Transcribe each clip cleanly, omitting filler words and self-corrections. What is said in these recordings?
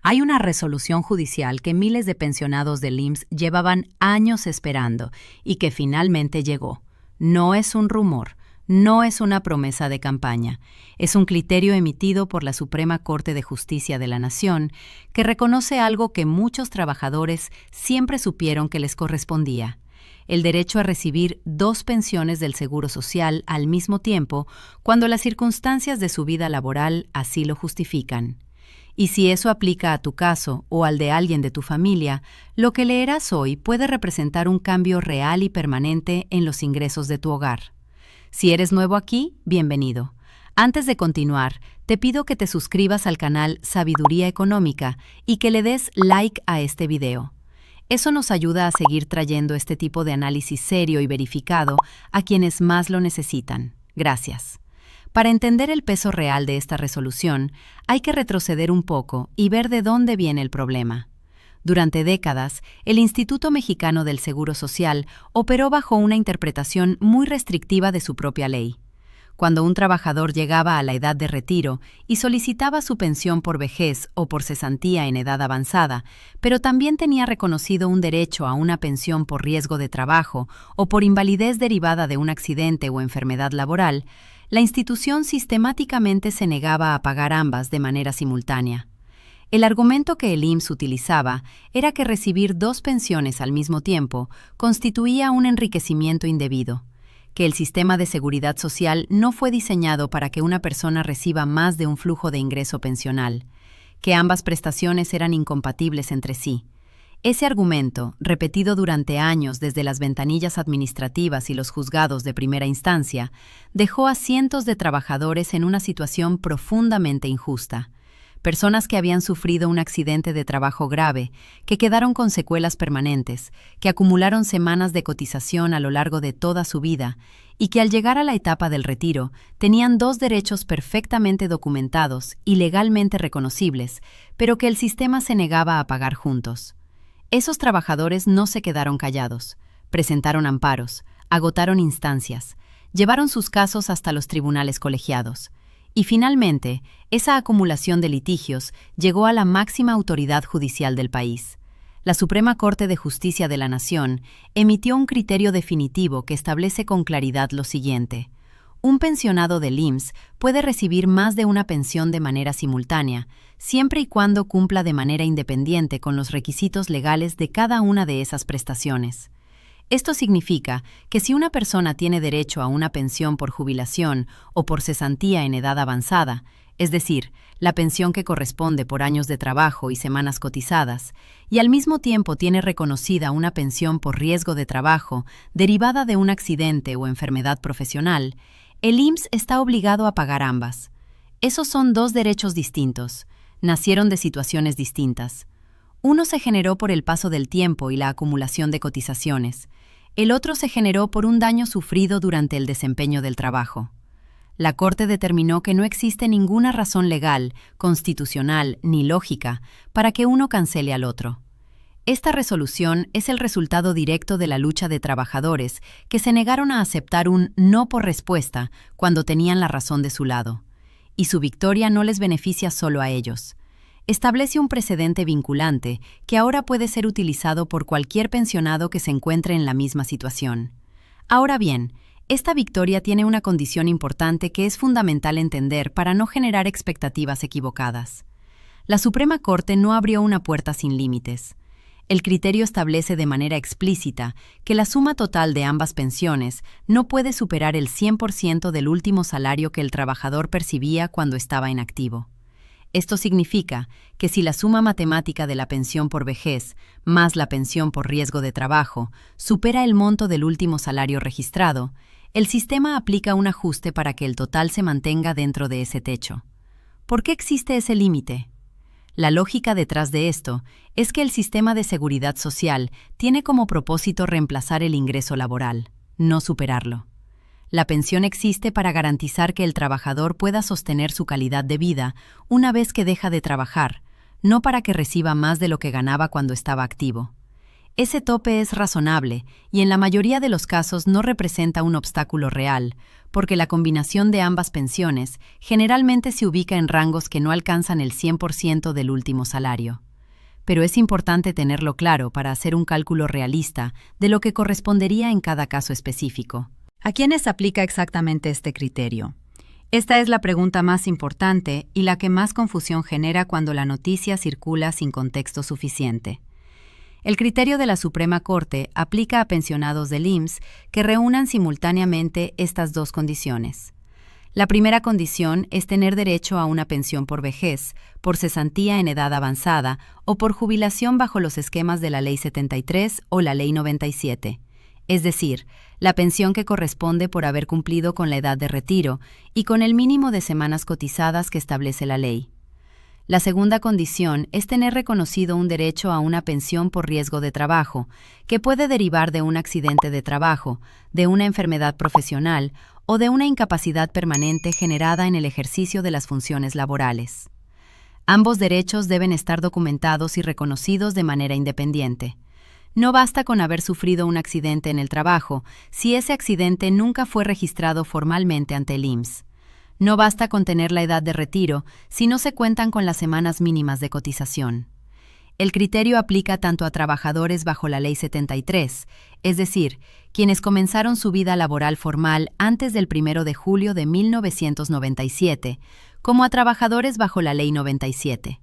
Hay una resolución judicial que miles de pensionados del IMSS llevaban años esperando y que finalmente llegó. No es un rumor, no es una promesa de campaña, es un criterio emitido por la Suprema Corte de Justicia de la Nación que reconoce algo que muchos trabajadores siempre supieron que les correspondía: el derecho a recibir 2 pensiones del Seguro Social al mismo tiempo cuando las circunstancias de su vida laboral así lo justifican. Y si eso aplica a tu caso o al de alguien de tu familia, lo que leerás hoy puede representar un cambio real y permanente en los ingresos de tu hogar. Si eres nuevo aquí, bienvenido. Antes de continuar, te pido que te suscribas al canal Sabiduría Económica y que le des like a este video. Eso nos ayuda a seguir trayendo este tipo de análisis serio y verificado a quienes más lo necesitan. Gracias. Para entender el peso real de esta resolución, hay que retroceder un poco y ver de dónde viene el problema. Durante décadas, el Instituto Mexicano del Seguro Social operó bajo una interpretación muy restrictiva de su propia ley. Cuando un trabajador llegaba a la edad de retiro y solicitaba su pensión por vejez o por cesantía en edad avanzada, pero también tenía reconocido un derecho a una pensión por riesgo de trabajo o por invalidez derivada de un accidente o enfermedad laboral, la institución sistemáticamente se negaba a pagar ambas de manera simultánea. El argumento que el IMSS utilizaba era que recibir 2 pensiones al mismo tiempo constituía un enriquecimiento indebido, que el sistema de seguridad social no fue diseñado para que una persona reciba más de un flujo de ingreso pensional, que ambas prestaciones eran incompatibles entre sí. Ese argumento, repetido durante años desde las ventanillas administrativas y los juzgados de primera instancia, dejó a cientos de trabajadores en una situación profundamente injusta. Personas que habían sufrido un accidente de trabajo grave, que quedaron con secuelas permanentes, que acumularon semanas de cotización a lo largo de toda su vida y que al llegar a la etapa del retiro tenían 2 derechos perfectamente documentados y legalmente reconocibles, pero que el sistema se negaba a pagar juntos. Esos trabajadores no se quedaron callados, presentaron amparos, agotaron instancias, llevaron sus casos hasta los tribunales colegiados. Y finalmente, esa acumulación de litigios llegó a la máxima autoridad judicial del país. La Suprema Corte de Justicia de la Nación emitió un criterio definitivo que establece con claridad lo siguiente: un pensionado del IMSS puede recibir más de una pensión de manera simultánea, siempre y cuando cumpla de manera independiente con los requisitos legales de cada una de esas prestaciones. Esto significa que si una persona tiene derecho a una pensión por jubilación o por cesantía en edad avanzada, es decir, la pensión que corresponde por años de trabajo y semanas cotizadas, y al mismo tiempo tiene reconocida una pensión por riesgo de trabajo derivada de un accidente o enfermedad profesional, el IMSS está obligado a pagar ambas. Esos son 2 derechos distintos, nacieron de situaciones distintas. Uno se generó por el paso del tiempo y la acumulación de cotizaciones. El otro se generó por un daño sufrido durante el desempeño del trabajo. La Corte determinó que no existe ninguna razón legal, constitucional ni lógica para que uno cancele al otro. Esta resolución es el resultado directo de la lucha de trabajadores que se negaron a aceptar un no por respuesta cuando tenían la razón de su lado. Y su victoria no les beneficia solo a ellos. Establece un precedente vinculante que ahora puede ser utilizado por cualquier pensionado que se encuentre en la misma situación. Ahora bien, esta victoria tiene una condición importante que es fundamental entender para no generar expectativas equivocadas. La Suprema Corte no abrió una puerta sin límites. El criterio establece de manera explícita que la suma total de ambas pensiones no puede superar el 100% del último salario que el trabajador percibía cuando estaba en activo. Esto significa que si la suma matemática de la pensión por vejez más la pensión por riesgo de trabajo supera el monto del último salario registrado, el sistema aplica un ajuste para que el total se mantenga dentro de ese techo. ¿Por qué existe ese límite? La lógica detrás de esto es que el sistema de seguridad social tiene como propósito reemplazar el ingreso laboral, no superarlo. La pensión existe para garantizar que el trabajador pueda sostener su calidad de vida una vez que deja de trabajar, no para que reciba más de lo que ganaba cuando estaba activo. Ese tope es razonable y en la mayoría de los casos no representa un obstáculo real, porque la combinación de ambas pensiones generalmente se ubica en rangos que no alcanzan el 100% del último salario. Pero es importante tenerlo claro para hacer un cálculo realista de lo que correspondería en cada caso específico. ¿A quiénes aplica exactamente este criterio? Esta es la pregunta más importante y la que más confusión genera cuando la noticia circula sin contexto suficiente. El criterio de la Suprema Corte aplica a pensionados del IMSS que reúnan simultáneamente estas dos condiciones. La primera condición es tener derecho a una pensión por vejez, por cesantía en edad avanzada o por jubilación bajo los esquemas de la Ley 73 o la Ley 97, es decir, la pensión que corresponde por haber cumplido con la edad de retiro y con el mínimo de semanas cotizadas que establece la ley. La segunda condición es tener reconocido un derecho a una pensión por riesgo de trabajo, que puede derivar de un accidente de trabajo, de una enfermedad profesional o de una incapacidad permanente generada en el ejercicio de las funciones laborales. Ambos derechos deben estar documentados y reconocidos de manera independiente. No basta con haber sufrido un accidente en el trabajo si ese accidente nunca fue registrado formalmente ante el IMSS. No basta con tener la edad de retiro si no se cuentan con las semanas mínimas de cotización. El criterio aplica tanto a trabajadores bajo la Ley 73, es decir, quienes comenzaron su vida laboral formal antes del 1 de julio de 1997, como a trabajadores bajo la Ley 97.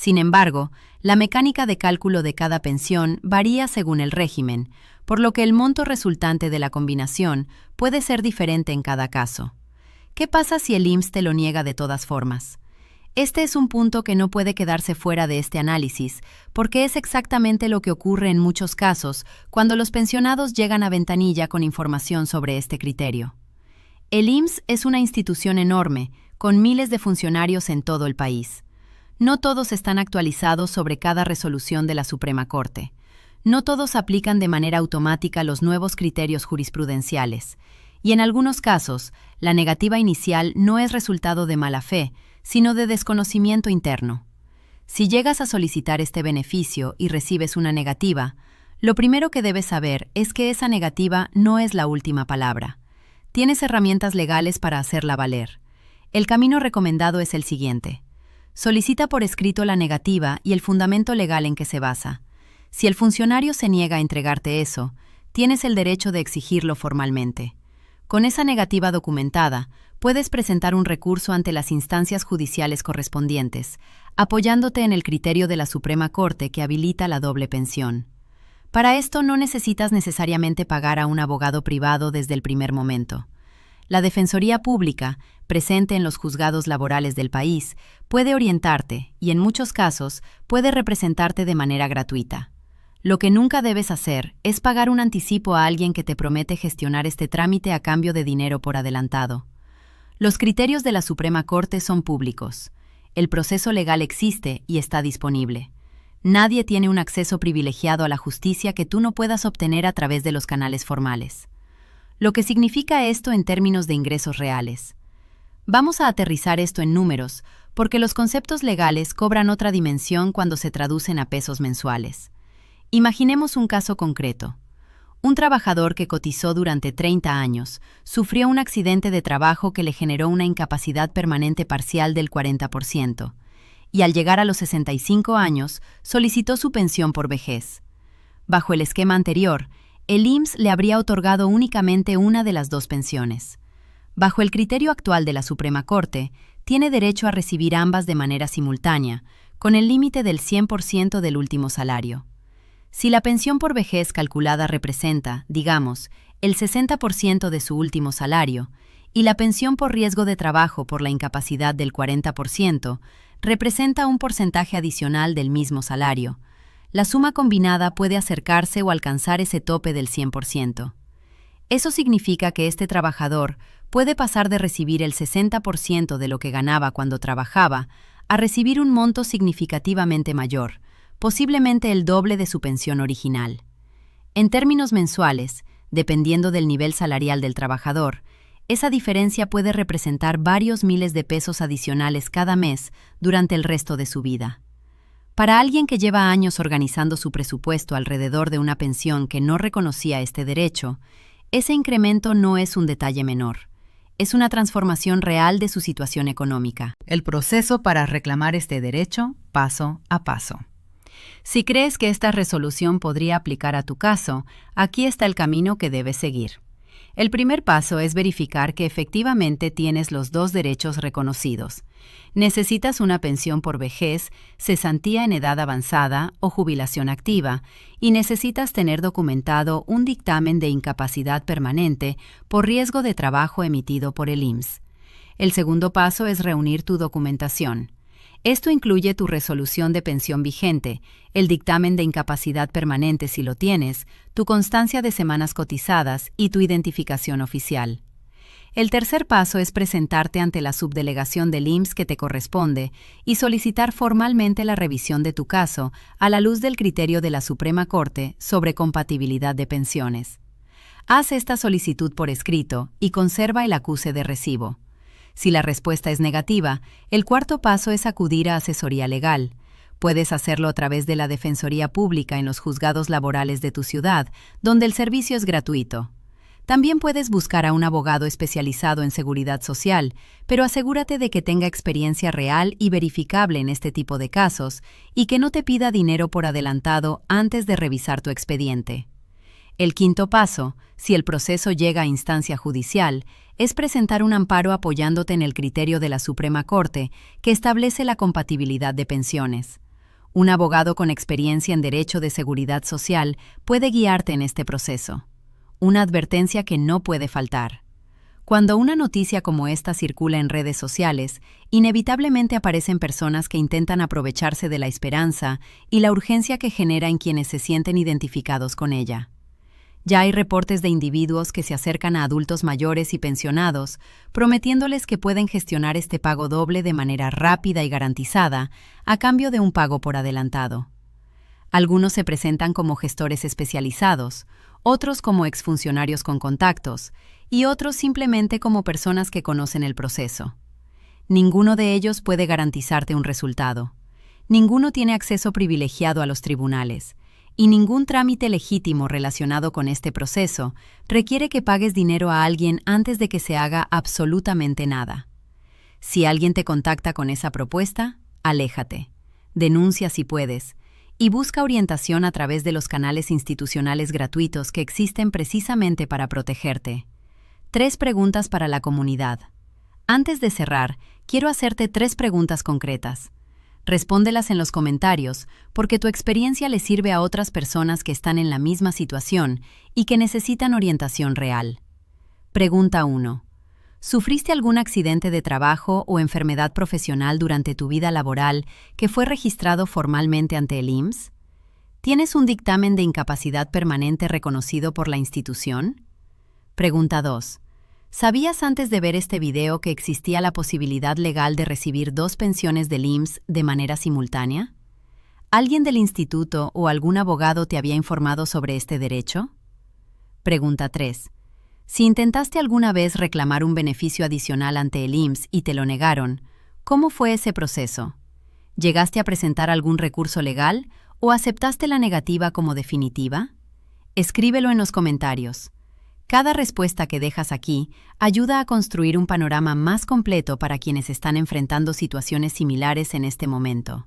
Sin embargo, la mecánica de cálculo de cada pensión varía según el régimen, por lo que el monto resultante de la combinación puede ser diferente en cada caso. ¿Qué pasa si el IMSS te lo niega de todas formas? Este es un punto que no puede quedarse fuera de este análisis, porque es exactamente lo que ocurre en muchos casos cuando los pensionados llegan a ventanilla con información sobre este criterio. El IMSS es una institución enorme, con miles de funcionarios en todo el país. No todos están actualizados sobre cada resolución de la Suprema Corte. No todos aplican de manera automática los nuevos criterios jurisprudenciales. Y en algunos casos, la negativa inicial no es resultado de mala fe, sino de desconocimiento interno. Si llegas a solicitar este beneficio y recibes una negativa, lo primero que debes saber es que esa negativa no es la última palabra. Tienes herramientas legales para hacerla valer. El camino recomendado es el siguiente. Solicita por escrito la negativa y el fundamento legal en que se basa. Si el funcionario se niega a entregarte eso, tienes el derecho de exigirlo formalmente. Con esa negativa documentada, puedes presentar un recurso ante las instancias judiciales correspondientes, apoyándote en el criterio de la Suprema Corte que habilita la doble pensión. Para esto no necesitas necesariamente pagar a un abogado privado desde el primer momento. La Defensoría Pública, presente en los juzgados laborales del país, puede orientarte y en muchos casos puede representarte de manera gratuita. Lo que nunca debes hacer es pagar un anticipo a alguien que te promete gestionar este trámite a cambio de dinero por adelantado. Los criterios de la Suprema Corte son públicos. El proceso legal existe y está disponible. Nadie tiene un acceso privilegiado a la justicia que tú no puedas obtener a través de los canales formales. Lo que significa esto en términos de ingresos reales. Vamos a aterrizar esto en números, porque los conceptos legales cobran otra dimensión cuando se traducen a pesos mensuales. Imaginemos un caso concreto. Un trabajador que cotizó durante 30 años sufrió un accidente de trabajo que le generó una incapacidad permanente parcial del 40%, y al llegar a los 65 años solicitó su pensión por vejez. Bajo el esquema anterior, el IMSS le habría otorgado únicamente una de las dos pensiones. Bajo el criterio actual de la Suprema Corte, tiene derecho a recibir ambas de manera simultánea, con el límite del 100% del último salario. Si la pensión por vejez calculada representa, digamos, el 60% de su último salario, y la pensión por riesgo de trabajo por la incapacidad del 40%, representa un porcentaje adicional del mismo salario, la suma combinada puede acercarse o alcanzar ese tope del 100%. Eso significa que este trabajador puede pasar de recibir el 60% de lo que ganaba cuando trabajaba a recibir un monto significativamente mayor, posiblemente el doble de su pensión original. En términos mensuales, dependiendo del nivel salarial del trabajador, esa diferencia puede representar varios miles de pesos adicionales cada mes durante el resto de su vida. Para alguien que lleva años organizando su presupuesto alrededor de una pensión que no reconocía este derecho, ese incremento no es un detalle menor. Es una transformación real de su situación económica. El proceso para reclamar este derecho, paso a paso. Si crees que esta resolución podría aplicar a tu caso, aquí está el camino que debes seguir. El primer paso es verificar que efectivamente tienes los dos derechos reconocidos. Necesitas una pensión por vejez, cesantía en edad avanzada o jubilación activa, y necesitas tener documentado un dictamen de incapacidad permanente por riesgo de trabajo emitido por el IMSS. El segundo paso es reunir tu documentación. Esto incluye tu resolución de pensión vigente, el dictamen de incapacidad permanente si lo tienes, tu constancia de semanas cotizadas y tu identificación oficial. El tercer paso es presentarte ante la subdelegación del IMSS que te corresponde y solicitar formalmente la revisión de tu caso a la luz del criterio de la Suprema Corte sobre compatibilidad de pensiones. Haz esta solicitud por escrito y conserva el acuse de recibo. Si la respuesta es negativa, el cuarto paso es acudir a asesoría legal. Puedes hacerlo a través de la Defensoría Pública en los juzgados laborales de tu ciudad, donde el servicio es gratuito. También puedes buscar a un abogado especializado en seguridad social, pero asegúrate de que tenga experiencia real y verificable en este tipo de casos y que no te pida dinero por adelantado antes de revisar tu expediente. El quinto paso, si el proceso llega a instancia judicial, es presentar un amparo apoyándote en el criterio de la Suprema Corte que establece la compatibilidad de pensiones. Un abogado con experiencia en derecho de seguridad social puede guiarte en este proceso. Una advertencia que no puede faltar. Cuando una noticia como esta circula en redes sociales, inevitablemente aparecen personas que intentan aprovecharse de la esperanza y la urgencia que genera en quienes se sienten identificados con ella. Ya hay reportes de individuos que se acercan a adultos mayores y pensionados, prometiéndoles que pueden gestionar este pago doble de manera rápida y garantizada, a cambio de un pago por adelantado. Algunos se presentan como gestores especializados, otros como exfuncionarios con contactos, y otros simplemente como personas que conocen el proceso. Ninguno de ellos puede garantizarte un resultado. Ninguno tiene acceso privilegiado a los tribunales. Y ningún trámite legítimo relacionado con este proceso requiere que pagues dinero a alguien antes de que se haga absolutamente nada. Si alguien te contacta con esa propuesta, aléjate, denuncia si puedes, y busca orientación a través de los canales institucionales gratuitos que existen precisamente para protegerte. 3 preguntas para la comunidad. Antes de cerrar, quiero hacerte 3 preguntas concretas. Respóndelas en los comentarios, porque tu experiencia le sirve a otras personas que están en la misma situación y que necesitan orientación real. Pregunta 1. ¿Sufriste algún accidente de trabajo o enfermedad profesional durante tu vida laboral que fue registrado formalmente ante el IMSS? ¿Tienes un dictamen de incapacidad permanente reconocido por la institución? Pregunta 2. ¿Sabías antes de ver este video que existía la posibilidad legal de recibir 2 pensiones del IMSS de manera simultánea? ¿Alguien del instituto o algún abogado te había informado sobre este derecho? Pregunta 3. Si intentaste alguna vez reclamar un beneficio adicional ante el IMSS y te lo negaron, ¿cómo fue ese proceso? ¿Llegaste a presentar algún recurso legal o aceptaste la negativa como definitiva? Escríbelo en los comentarios. Cada respuesta que dejas aquí ayuda a construir un panorama más completo para quienes están enfrentando situaciones similares en este momento.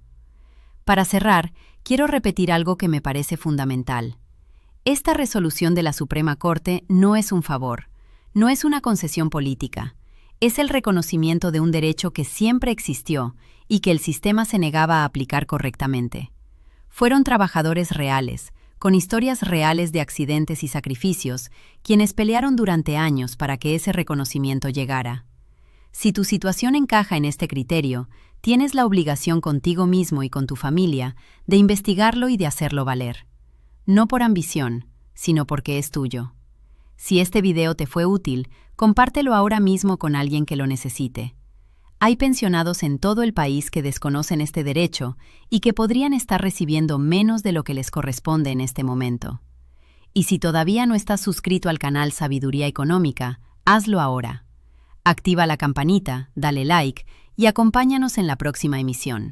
Para cerrar, quiero repetir algo que me parece fundamental. Esta resolución de la Suprema Corte no es un favor, no es una concesión política, es el reconocimiento de un derecho que siempre existió y que el sistema se negaba a aplicar correctamente. Fueron trabajadores reales, con historias reales de accidentes y sacrificios, quienes pelearon durante años para que ese reconocimiento llegara. Si tu situación encaja en este criterio, tienes la obligación contigo mismo y con tu familia de investigarlo y de hacerlo valer. No por ambición, sino porque es tuyo. Si este video te fue útil, compártelo ahora mismo con alguien que lo necesite. Hay pensionados en todo el país que desconocen este derecho y que podrían estar recibiendo menos de lo que les corresponde en este momento. Y si todavía no estás suscrito al canal Sabiduría Económica, hazlo ahora. Activa la campanita, dale like y acompáñanos en la próxima emisión.